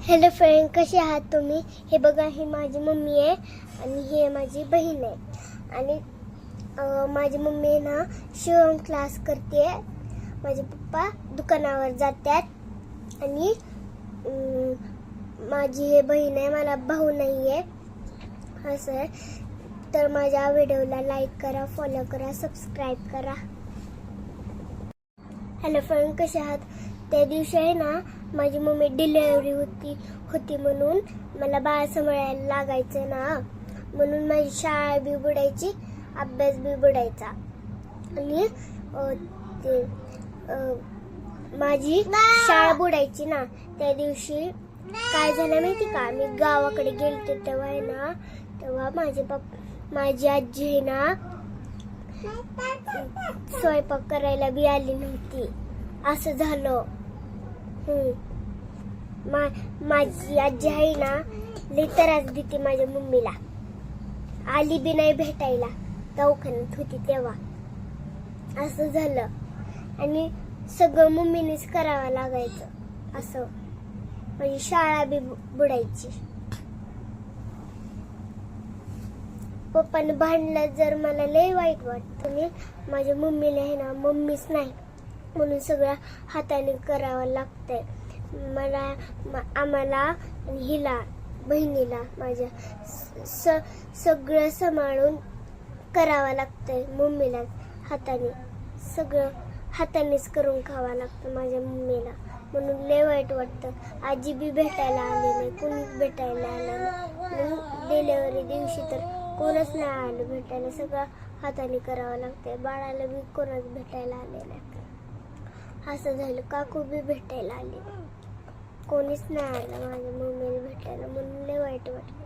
Hello friend, कसे आहात तुम्ही? हे बघा, ही माझी मम्मी आहे आणि ही आहे माझी बहीण आहे. आणि माझी मम्मी आहे ना शिवण क्लास करते. माझे पप्पा दुकानावर जातात आणि माझी हे बहीण आहे, मला भाऊ नाही आहे. असं आहे. तर माझ्या व्हिडिओला लाईक करा, फॉलो करा, सबस्क्राईब करा. हॅलो फ्रेंड, कसे आहात? त्या दिवशी आहे ना माझी मम्मी डिलिव्हरी होती म्हणून मला बाळ सांभाळायला लागायचं ना, म्हणून माझी शाळा बी बुडायची, अभ्यास बी बुडायचा. आणि माझी शाळा बुडायची ना. त्या दिवशी काय झालं माहिती का, मी गावाकडे गेलते तेव्हा आहे ना, तेव्हा माझी आजी आहे ना स्वयंपाक करायला बी आली नव्हती. असं झालं. माझी आजी आहे ना लई त्रास देते माझ्या मम्मीला. आली बी नाही भेटायला, दवाखान्यात होती तेव्हा. असं झालं. आणि सगळं मम्मीनेच करावं लागायचं. असं माझी शाळा बी बुडायची. पप्पाने भांडलं जर मला लय वाईट वाटतं. मी माझ्या मम्मीला आहे ना मम्मीच नाही म्हणून सगळं हाताने करावं लागतंय. आम्हाला आणि हिला, बहिणीला माझ्या सगळं सांभाळून करावं लागतंय. मम्मीला हाताने सगळं हातानेच करून खावं लागतं माझ्या मम्मीला, म्हणून लय वाईट वाटतं. आजी बी भेटायला आली नाही, कोणीच भेटायला आलं नाही. डिलिव्हरी दिवशी तर कोणच नाही आलं भेटायला, सगळं हाताने करावं लागतंय. बाळाला बी कोणच भेटायला आले नाही. असं झालं. काकू बी भेटायला आली, कोणीच नाही आलं माझ्या मम्मीला भेटायला, म्हणून लय वाईट वाटलं.